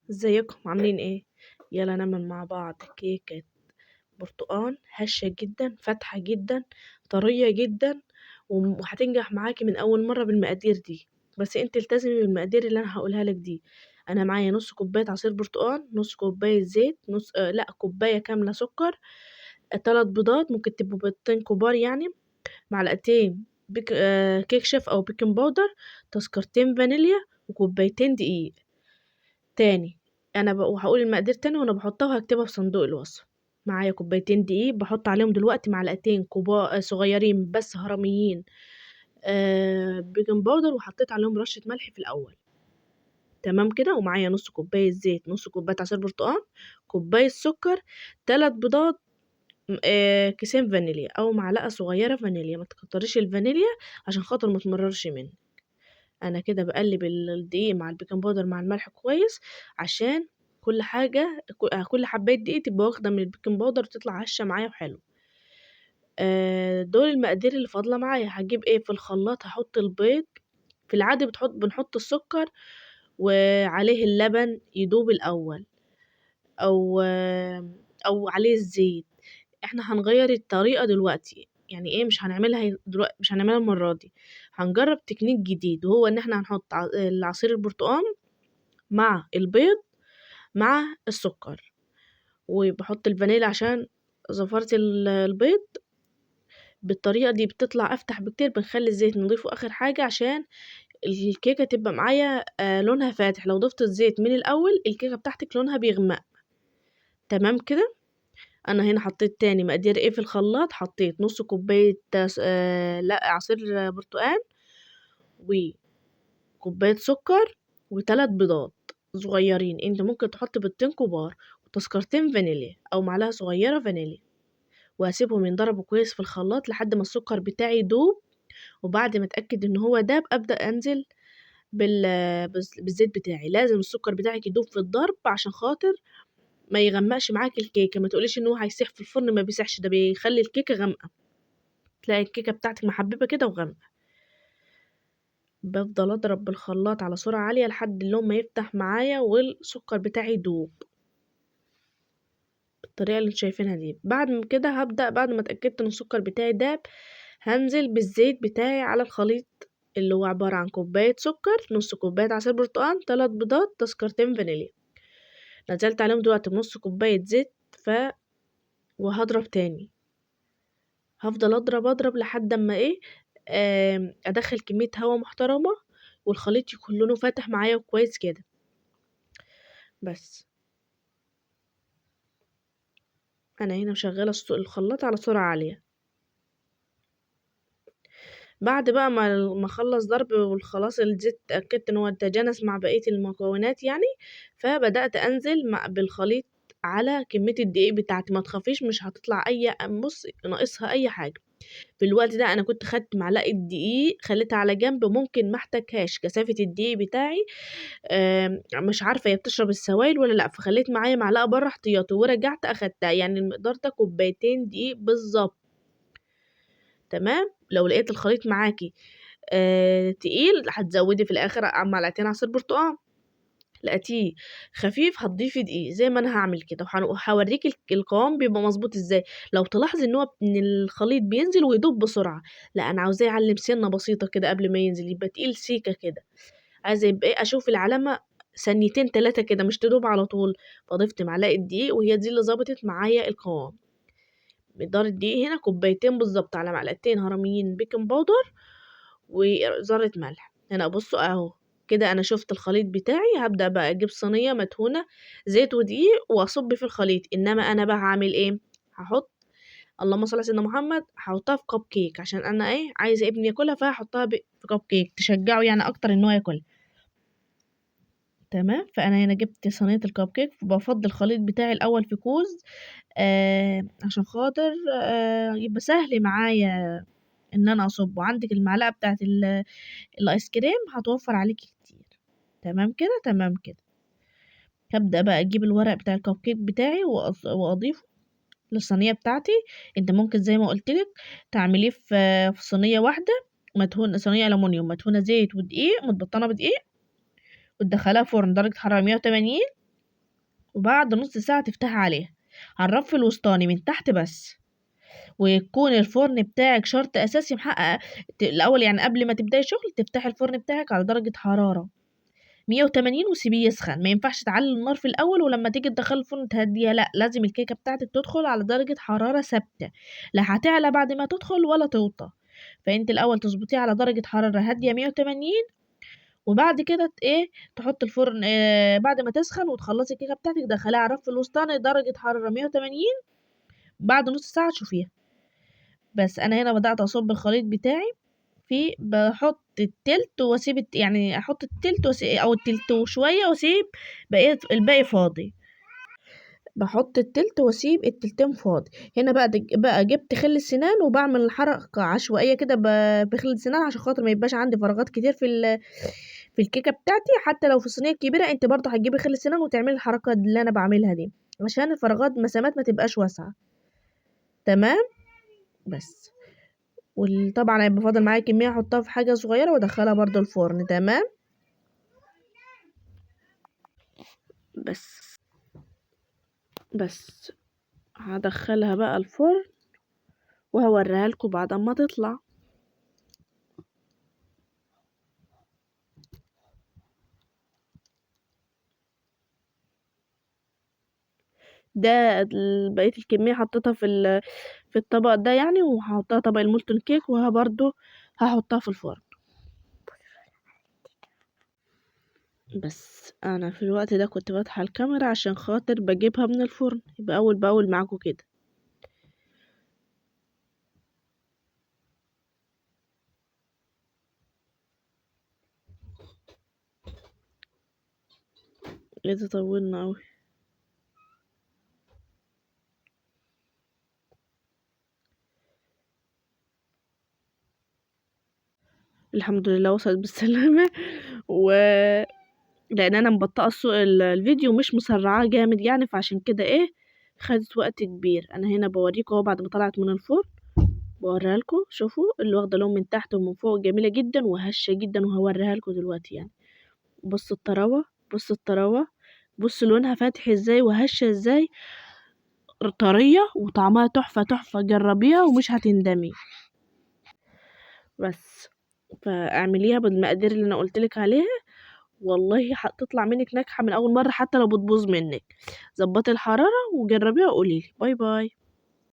ازيكم عاملين ايه؟ يلا نعمل مع بعض كيكة برتقال هشة جدا، فاتحة جدا، طرية جدا، وهتنجح معاكي من اول مرة بالمقادير دي. بس انت التزمي بالمقادير اللي انا هقولها لك دي. انا معايا نص كوباية عصير برتقال، نص كوباية زيت، نص لا كوباية كاملة سكر، 3 بيضات، ممكن تبقوا بيضتين كبار يعني، معلقتين كيك شيف او بيكنج باودر، تذكرتين فانيليا، وكوبايتين دقيق. تاني، وهقول المقادير تاني وانا بحطها وهكتبها في صندوق الوصف. معايا كوبايتين دقيق، بحط عليهم دلوقتي معلقتين كبار صغيرين بس هرميين بيكنج باودر، وحطيت عليهم رشة ملح في الاول. تمام كده. ومعايا نص كوباية زيت، نص كوباية عصير برتقال، كوباية سكر، 3 بيضات، كيسين فانيليا او معلقة صغيرة فانيليا، ما تكتريش الفانيليا عشان خاطر ما تمررش مني. انا كده بقلب الدقيق مع البيكنج باودر مع الملح كويس، عشان كل حاجه كل حبايه دقيق تبقى واخده من البيكنج باودر وتطلع هشه معايا وحلو. دول المقادير اللي فاضله معايا. هجيب ايه في الخلاط؟ هحط البيض. في العادي بنحط السكر وعليه اللبن يدوب الاول، او او عليه الزيت. احنا هنغير الطريقه دلوقتي، يعني ايه، مش هنعملها دلوقتي، مش هنعملها المره دي. هنجرب تكنيك جديد، وهو ان احنا هنحط العصير البرتقال مع البيض مع السكر، وبحط الفانيليا عشان زفرت البيض. بالطريقه دي بتطلع افتح بكتير. بنخلي الزيت نضيفه اخر حاجه عشان الكيكه تبقى معايا لونها فاتح. لو ضفت الزيت من الاول الكيكه بتاعتك لونها بيغمق. تمام كده. انا هنا حطيت تاني مقادير ايه في الخلاط. حطيت نص كوبايه لا عصير برتقال، وكوبايه سكر، و3 بيضات صغيرين. انت ممكن تحط بيضتين كبار، وتذكرتين فانيليا او معلقه صغيره فانيليا، وهسيبهم ينضربوا كويس في الخلاط لحد ما السكر بتاعي يدوب. وبعد ما اتاكد ان هو داب ابدا انزل بالزيت بتاعي. لازم السكر بتاعك يدوب في الضرب عشان خاطر ما يغمقش معاكي الكيكه. ما تقوليش ان هو هيسيح في الفرن، ما بيسيحش، ده بيخلي الكيكه غامقه، تلاقي الكيكه بتاعتك محببه كده وغامقه. بفضل اضرب بالخلاط على سرعه عاليه لحد اللون ما يفتح معايا والسكر بتاعي يدوب بالطريقه اللي انتوا شايفينها دي. بعد ما كده هبدا، بعد ما اتاكدت ان السكر بتاعي داب، هنزل بالزيت بتاعي على الخليط، اللي هو عباره عن كوبايه سكر، نص كوبايه عصير برتقال، 3 بيضات، تذكرتين فانيليا. نزلت عليهم دلوقتي بنص كوبايه زيت. وهضرب تاني. هفضل اضرب لحد اما ايه، ادخل كميه هوا محترمه والخليط يكون لونه فاتح معايا كويس كده. بس انا هنا مشغله الخلاط على سرعه عاليه. بعد بقى ما اخلص ضرب والخلاص الزيت اتاكدت ان هو تجانس مع بقيه المكونات يعني، فبدات انزل بالخليط على كميه الدقيق بتاعتي. ما تخافيش، مش هتطلع اي بص ناقصها اي حاجه. في الوقت ده انا كنت خدت معلقه دقيق خليتها على جنب، ممكن ما احتاجهاش، كثافه الدقيق بتاعي مش عارفه هي بتشرب السوائل ولا لا، فخليت معايا معلقه بره احتياطي، ورجعت اخدتها. يعني المقدار ده كوبايتين دقيق بالظبط. تمام. لو لقيت الخليط معاكي تقيل هتزودي في الاخر معلقتين عصير برتقال. لقيتيه خفيف هتضيفي دقيق زي ما انا هعمل كده، وهوريكي القوام بيبقى مظبوط ازاي. لو تلاحظي ان هو ان الخليط بينزل ويدوب بسرعه، لا انا عاوزاه يعلم سنه بسيطه كده قبل ما ينزل، يبقى تقيل سيكه كده. عايزه يبقى ايه، اشوف العلامه ثانيتين 3 كده، مش تدوب على طول. فضفت معلقه دقيق وهي دي اللي ظبطت معايا القوام. مقدار الدقيق هنا كوبايتين بالظبط على معلقتين هرميين بيكنج باودر وذرة ملح. هنا بصوا اهو كده انا شفت الخليط بتاعي. هبدأ بقى اجيب صينية مدهونة زيت ودقيق واصب في الخليط. انما انا بقى هعمل ايه، هحط، اللهم صل على سيدنا محمد، هحطها في كب كيك عشان انا ايه عايزه ابني ياكلها، فهحطها في كب كيك تشجعه يعني اكتر ان هو ياكلها. تمام. فانا هنا جبت صينيه الكب كيك، بفضي الخليط بتاعي الاول في كوز عشان خاطر يبقى سهل معايا ان انا اصبه. عندك المعلقه بتاعت الايس كريم هتوفر عليكي كتير. تمام كده. تمام كده. هبدأ بقى اجيب الورق بتاع الكب كيك بتاعي واضيفه للصينيه بتاعتي. انت ممكن زي ما قلت لك تعمليه في صينيه واحده، مدهون صينيه الومنيوم مدهونه زيت ودقيق، متبطنه بدقيق، وتدخلها فرن درجه حراره 180 وبعد نص ساعة تفتحي عليها على الرف الوسطاني من تحت بس. ويكون الفرن بتاعك شرط أساسي محقق الأول، يعني قبل ما تبدأي شغل تفتحي الفرن بتاعك على درجة حرارة 180 وسيبيه يسخن. ما ينفعش تعلي النار في الأول ولما تيجي تدخلي الفرن تهديها، لأ، لازم الكيكة بتاعتك تدخل على درجة حرارة ثابتة، لا هتعلى بعد ما تدخل ولا توطى. فانت الأول تظبطيها على درجة حرارة هادية 180، وبعد كده تحط الفرن بعد ما تسخن وتخلصي الكيكة بتاعتك دخليها على الرف الوسطاني درجة حرارة 180. بعد نص ساعة تشوفيها. بس أنا هنا بدأت أصب الخليط بتاعي بحط التلت واسيب يعني احط التلت او التلت وشوية واسيب الباقي فاضي. بحط التلت واسيب التلتين فاضي. هنا بقى جبت خل السنان وبعمل حركة عشوائية كده بخل السنان عشان خاطر ما يبقاش عندي فراغات كتير في الكيكة بتاعتي. حتى لو في صينية كبيرة انت برضه هتجيبي خل السنان وتعملي الحركة اللي انا بعملها دي عشان الفراغات مسامات ما تبقاش واسعة. تمام. بس وطبعا هيبقى فاضل معايا كمية احطها في حاجة صغيرة وادخلها برضه الفرن. تمام. بس هدخلها بقى الفرن وهوريها لكم بعد ما تطلع. ده بقية الكمية حطيتها في الطبق ده يعني، وهحطها طبق المولتون كيك برضو هحطها في الفرن. بس انا في الوقت ده كنت فاتحة الكاميرا عشان خاطر بجيبها من الفرن، يبقى اول باول معاكم كده. ايه ده طولنا اوي. الحمد لله وصلت بالسلامة. و لان انا مبطئه الفيديو مش مسرعاه جامد يعني، فعشان كده خدت وقت كبير. انا هنا بوريكم اهو بعد ما طلعت من الفرن، بوريها لكم. شوفوا اللي واخده لون من تحت ومن فوق جميله جدا وهشه جدا، وهوريها لكم دلوقتي يعني. بصوا الطراوه، بصوا الطراوه، بصوا لونها فاتح ازاي وهشه ازاي، طريه وطعمها تحفه تحفه. جربيها ومش هتندمي. بس فاعمليها بالمقادير اللي انا قلتلك عليها، والله هتطلع منك ناجحه من اول مره حتى لو بتبوظ منك. ظبطي الحراره وجربيها وقوليلي. باي باي.